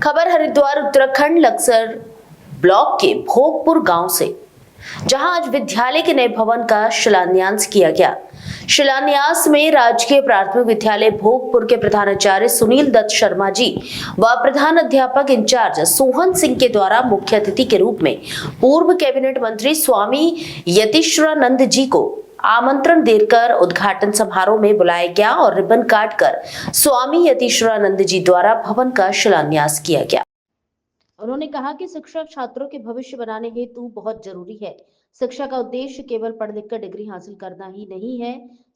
खबर हरिद्वार उत्तराखंड लक्सर ब्लॉक के भोगपुर गांव से, जहां आज विद्यालय के नए भवन का शिलान्यास किया गया। शिलान्यास में राजकीय प्राथमिक विद्यालय भोगपुर के प्रधानाचार्य सुनील दत्त शर्मा जी व प्रधान अध्यापक इंचार्ज सोहन सिंह के द्वारा मुख्य अतिथि के रूप में पूर्व कैबिनेट मंत्री स्वामी यतीश्वरानंद जी को आमंत्रण देकर उद्घाटन समारोह में बुलाया गया और रिबन काटकर स्वामी यतीश्वरानंद जी द्वारा भवन का शिलान्यास किया गया। उन्होंने कहा कि शिक्षा छात्रों के भविष्य बनाने हेतु बहुत जरूरी है। शिक्षा का उद्देश्य केवल पढ़ लिख कर डिग्री हासिल करना ही नहीं है।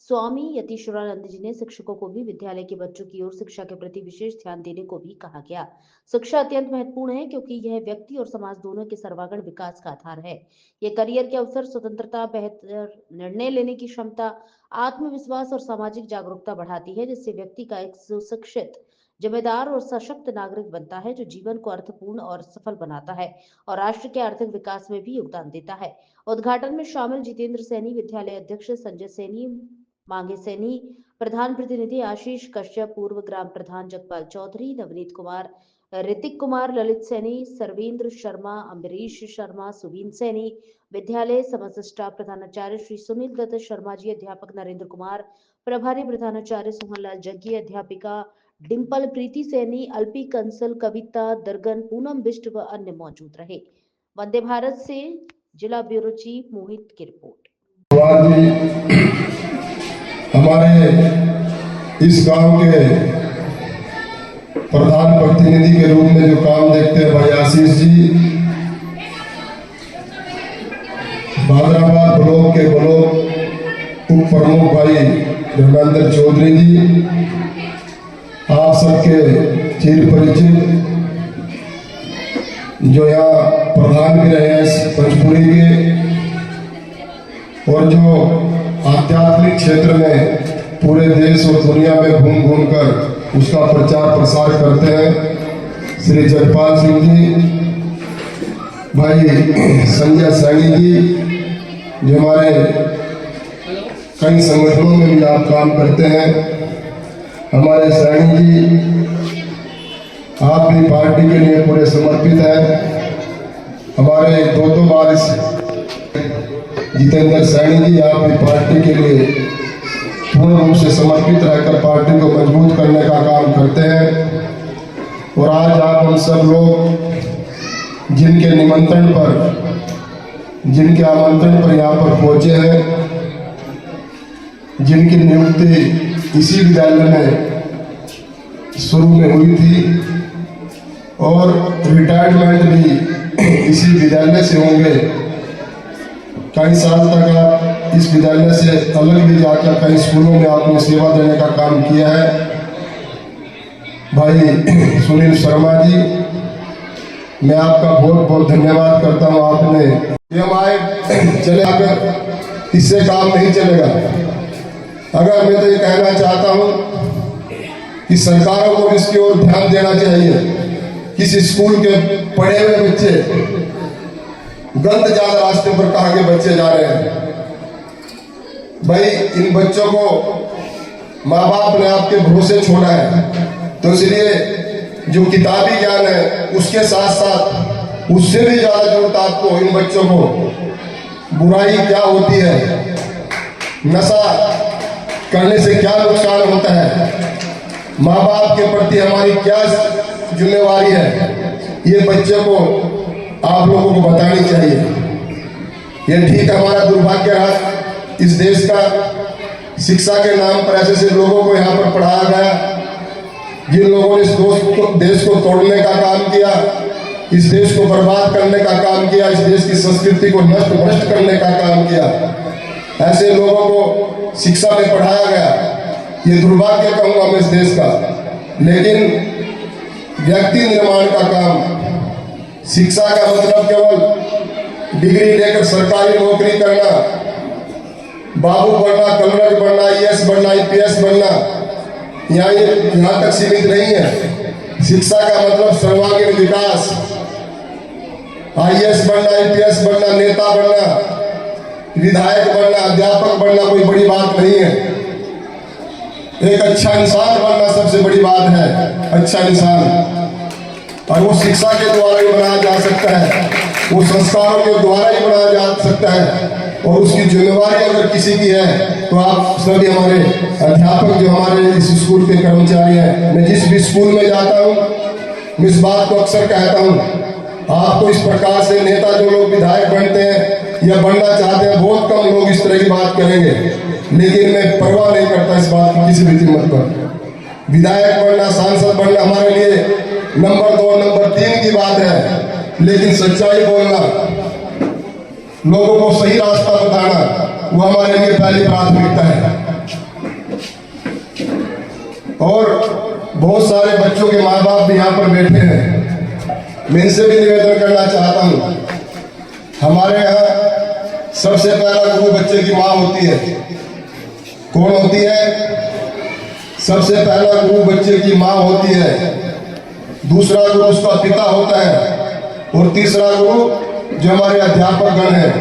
स्वामी यतीश्वरानंद जी ने शिक्षकों को भी विद्यालय के बच्चों की ओर शिक्षा के प्रति विशेष ध्यान देने को भी कहा गया। शिक्षा अत्यंत महत्वपूर्ण है क्योंकि यह व्यक्ति और समाज दोनों के सर्वांगीण विकास का आधार है। ये करियर के अवसर, स्वतंत्रता, बेहतर निर्णय लेने की क्षमता, आत्मविश्वास और सामाजिक जागरूकता बढ़ाती है, जिससे व्यक्ति का एक सुशिक्षित, जिम्मेदार और सशक्त नागरिक बनता है, जो जीवन को अर्थपूर्ण और सफल बनाता है और राष्ट्र के आर्थिक विकास में भी योगदान देता है। उद्घाटन में शामिल जितेंद्र सैनी, विद्यालय अध्यक्ष संजय सैनी, मांगे सैनी, प्रधान प्रतिनिधि आशीष कश्यप, पूर्व ग्राम प्रधान जगपाल चौधरी, नवनीत कुमार, ऋतिक कुमार, ललित सैनी, सर्वेंद्र शर्मा, अम्बरीश शर्मा, सुवीन सैनी, विद्यालय समस्त स्टाफ, प्रधानाचार्य श्री सुनील दत्त शर्मा जी, अध्यापक नरेंद्र कुमार, प्रभारी प्रधानाचार्य सोहनलाल जग्गी, अध्यापिका डिंपल प्रीति सैनी, अल्पी कंसल, कविता दर्गन, पूनम बिष्ट व अन्य मौजूद रहे। वंदे भारत से जिला ब्यूरो चीफ मोहित की रिपोर्ट। हमारे इस गांव के प्रधान प्रतिनिधि के रूप में जो काम देखते हैं भाई आशीष जी, भादराबाद ब्लॉक के ब्लॉक उप प्रमुख भाई धर्मेंद्र चौधरी जी, आप सबके चिर परिचित जो यहाँ प्रधान भी रहे हैं पंचपुरी के, और जो आध्यात्मिक क्षेत्र में पूरे देश और दुनिया में घूम घूम कर उसका प्रचार प्रसार करते हैं, श्री जगपाल सिंह जी, भाई संजय सैनी जी, जो हमारे कई संगठनों में भी आप काम करते हैं, हमारे सैनी जी, आप भी पार्टी के लिए पूरे समर्पित हैं। हमारे दो बार जितेंद्र सैनी जी, आप भी पार्टी के लिए पूर्ण रूप से समर्पित रहकर पार्टी को मजबूत करने का काम करते हैं। और आज आप हम सब लोग जिनके निमंत्रण पर, जिनके आमंत्रण पर यहाँ पर पहुंचे हैं, जिनकी नियुक्ति इसी विद्यालय में शुरू में हुई थी और रिटायरमेंट भी इसी विद्यालय से होंगे। कई साल तक आप इस विद्यालय से अलग भी जाकर कई स्कूलों में आपने सेवा देने का काम किया है। भाई सुनील शर्मा जी, मैं आपका बहुत बहुत धन्यवाद करता हूँ। आपने हम आए चले आकर इससे काम नहीं चलेगा। अगर मैं तो ये कहना चाहता हूँ कि सरकारों को इसकी ओर ध्यान देना चाहिए। किसी स्कूल के पढ़े हुए बच्चे गलत ज्यादा रास्ते पर कहाँ के बच्चे जा रहे हैं। भाई इन बच्चों को माँ बाप ने आपके भरोसे छोड़ा है, तो इसलिए जो किताबी ज्ञान है उसके साथ साथ उससे भी ज्यादा जरूरत आपको इन बच्चों को बुराई क्या होती है, नशा करने से क्या नुकसान होता है, माँ बाप के प्रति हमारी क्या जिम्मेवारी है, ये बच्चों को आप लोगों को बतानी चाहिए। ये ठीक हमारा दुर्भाग्य रहा इस देश का, शिक्षा के नाम पर ऐसे ऐसे लोगों को यहाँ पर पढ़ाया गया, जिन लोगों ने इस देश को तोड़ने का काम किया, इस देश को बर्बाद करने का काम किया, इस देश की संस्कृति को नष्ट भ्रष्ट करने का काम किया। ऐसे लोगों को शिक्षा में पढ़ाया गया, ये दुर्भाग्य कहूँगा मैं इस देश का। लेकिन व्यक्ति निर्माण का काम, शिक्षा का मतलब केवल डिग्री लेकर सरकारी नौकरी करना, बाबू बनना, कलरक बनना, IAS बनना, IPS बनना, यहाँ तक सीमित नहीं है। शिक्षा का मतलब सर्वांगीण विकास, IAS बनना, IPS बनना, नेता बनना, विधायक बनना, अध्यापक बनना कोई बड़ी बात नहीं है। एक अच्छा इंसान बनना सबसे बड़ी बात है, अच्छा इंसान। और वो शिक्षा के द्वारा ही बनाया जा सकता है, वो संस्कारों के द्वारा ही बनाया जा सकता है। और उसकी जिम्मेवारी अगर किसी की है तो आप सभी हमारे अध्यापक जो हमारे इस स्कूल के कर्मचारी हैं, मैं जिस भी स्कूल में जाता हूँ मैं इस बात को अक्सर कहता हूँ, आपको इस प्रकार से नेता जो लोग विधायक बनते हैं या बनना चाहते हैं, बहुत कम लोग इस तरह की बात करेंगे, लेकिन मैं परवाह नहीं करता इस बात की किसी भी कीमत पर। विधायक बनना, सांसद बनना हमारे लिए नंबर 2 नंबर 3 की बात है, लेकिन सच्चाई बोलना, लोगों को सही रास्ता बताना, वो हमारे लिए पहली प्राथमिकता है। और बहुत सारे बच्चों के माँ बाप भी यहाँ पर बैठे हैं, मैं इनसे भी निवेदन करना चाहता हूँ, हमारे यहाँ सबसे पहला गुरु बच्चे की माँ होती है। कौन होती है? सबसे पहला गुरु बच्चे की माँ होती है, दूसरा गुरु उसका पिता होता है, और तीसरा गुरु जो हमारे अध्यापक गण हैं,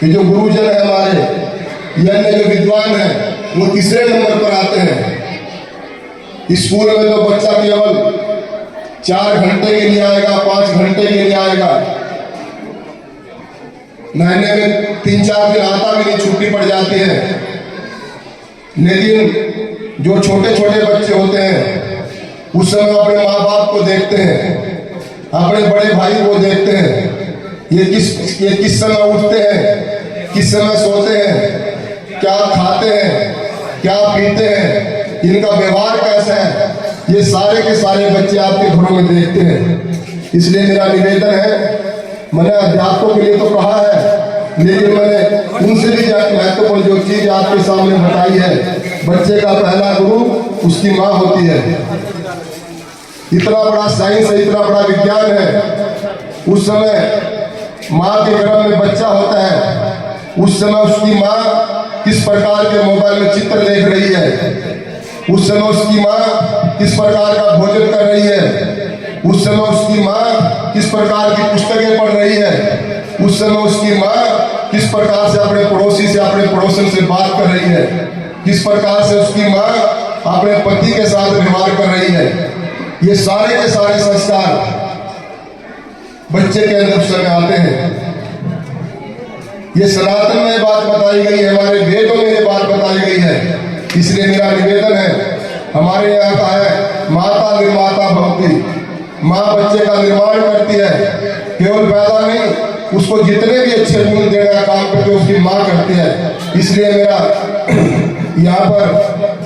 ये जो गुरुजन है हमारे, ये अन्य जो विद्वान हैं, वो तीसरे नंबर पर आते हैं। स्कूल में तो बच्चा केवल 4 घंटे के लिए आएगा, 5 घंटे के लिए आएगा, महीने में 3-4 दिन आता भी नहीं, छुट्टी पड़ जाती है। लेकिन जो छोटे छोटे बच्चे होते हैं उस समय अपने माँ बाप को देखते हैं, अपने बड़े भाई को देखते हैं, ये किस समय उठते हैं, किस समय सोते हैं, क्या खाते हैं, क्या पीते हैं, इनका व्यवहार कैसा है, ये सारे के सारे बच्चे आपके घरों में देखते हैं। इसलिए मेरा निवेदन है, मैंने अध्यापकों के लिए तो कहा है, लेकिन मैंने उनसे भी महत्वपूर्ण जो चीज आपके सामने बताई है, बच्चे का पहला गुरु उसकी माँ होती है। इतना बड़ा साइंस है, इतना बड़ा विज्ञान है, उस समय माँ के गर्भ में बच्चा होता है, उस समय उसकी माँ किस प्रकार के मोबाइल में चित्र देख रही है, उस समय उसकी माँ किस प्रकार का भोजन कर रही है, उस समय उसकी माँ किस प्रकार की पुस्तकें पढ़ रही है, उस समय उसकी माँ किस प्रकार से अपने पड़ोसी से, अपने पड़ोसन से बात कर रही है, किस प्रकार से उसकी माँ अपने पति के साथ व्यवहार कर रही है। ये सारे के सारे संस्कार बच्चे के अंदर उस समय आते हैं। ये सनातन में बात बताई गई है, हमारे वेदों में ये बात बताई गई है। इसलिए मेरा निवेदन है, हमारे यहाँ का है माता निर्माता भवती, माँ बच्चे का निर्माण करती है, केवल पैदा नहीं, उसको जितने भी अच्छे गुण देने का काम करती है उसकी माँ करती है। इसलिए मेरा यहाँ पर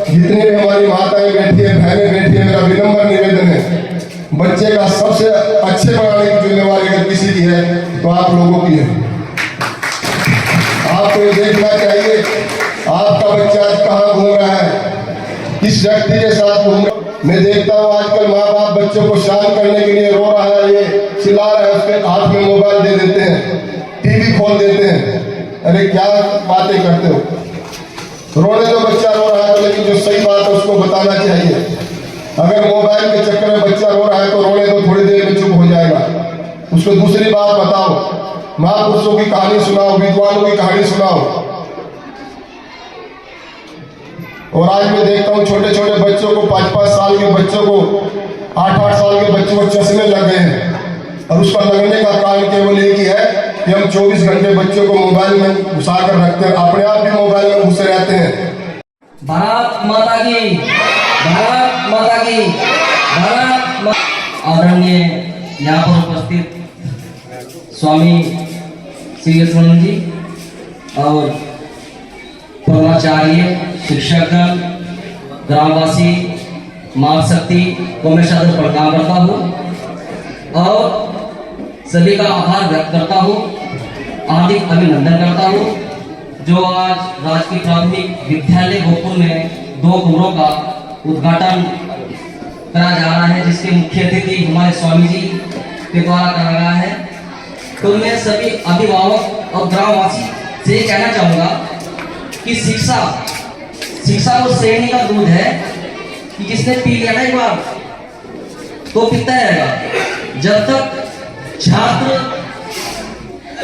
जितने भी हमारी माताएं बैठी है, बहनें बैठी है, मेरा विनम्र निवेदन है, बच्चे का सबसे अच्छे बनाने की जिम्मेवारी अगर किसी की है तो आप लोगों की है। आपको ये देखना चाहिए आपका बच्चा आज कहाँ घूम रहा है, किस व्यक्ति के साथ घूम रहा है। मैं देखता हूँ आजकल माँ बाप बच्चों को शांत करने के लिए रो रहा है, ये चिल्ला रहा है, उसके हाथ में मोबाइल दे देते हैं, टीवी खोल देते हैं। अरे क्या बातें करते हो, रोने दो, बच्चा रो रहा है तो, लेकिन जो सही बात है उसको बताना चाहिए। अगर मोबाइल के चक्कर में बच्चा रो रहा है तो रोने दो, थोड़ी देर में चुप हो जाएगा, उसको दूसरी बात बताओ, महापुरुषों की कहानी सुनाओ, विद्वानों की कहानी सुनाओ। और आज मैं देखता हूँ छोटे छोटे बच्चों को, 5-5 साल के बच्चों को, 8-8 साल के बच्चों को चश्मे लग गए हैं, और उसका लगने का कारण केवल एक ही है कि हम 24 घंटे बच्चों को मोबाइल में घुसा कर रखते हैं, अपने आप भी मोबाइल में घुसे रहते हैं। भारत माता की, भारत माता की, भारत। आदरणीय यहाँ पर उपस्थित स्वामी श्री लक्ष्मण जी और प्रधानाचार्य, शिक्षकगण, ग्रामवासी, माँ शक्ति को मैं सादर प्रणाम करता हूँ और सभी का आभार व्यक्त करता हूँ, हार्दिक अभिनंदन करता हूँ। जो आज राजकीय प्राथमिक विद्यालय भोजपुर में 2 कमरों का उद्घाटन करा जा रहा है, जिसके मुख्य अतिथि हमारे स्वामी जी के द्वारा करा गया है। तो मैं सभी अभिभावक और ग्रामवासी से ये कहना चाहूँगा कि शिक्षा वो सेनी का दूध है कि जिसने पी लिया ना एक बार तो पीता रहेगा। जब तक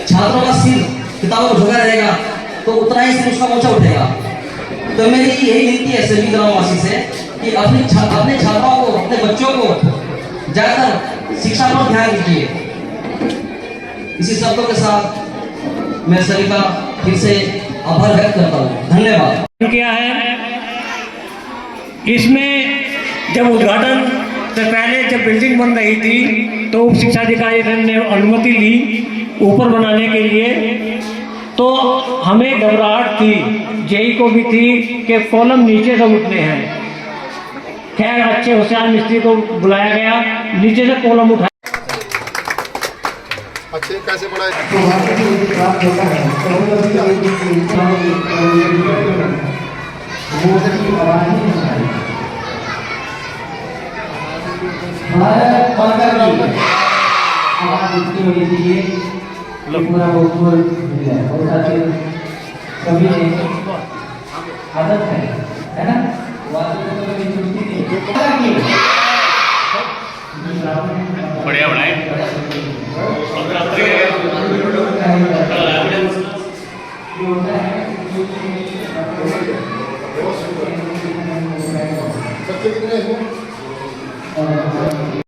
छात्रों का सिर किताबों को झुका रहेगा तो उतना ही सिर उसका ऊंचा उठेगा। तो मेरी यही विनती है सभी ग्रामवासी से कि अपने छात्राओं को, अपने बच्चों को ज्यादातर शिक्षा पर ध्यान दीजिए। इसी शब्दों के साथ मैं सभी का फिर से आभार व्यक्त करता हूँ। धन्यवाद। किया है इसमें जब उद्घाटन से पहले जब बिल्डिंग बन रही थी तो उप शिक्षा अधिकारी ने अनुमति ली ऊपर बनाने के लिए, तो हमें घबराहट थी, जेई को भी थी कि कॉलम नीचे से उठने हैं। खैर अच्छे होशियार मिस्त्री को बुलाया गया, नीचे से कॉलम उठाया। अच्छे कैसे बनाए? आदत है ना? बढ़िया बनाए। बच्चे कितने हैं?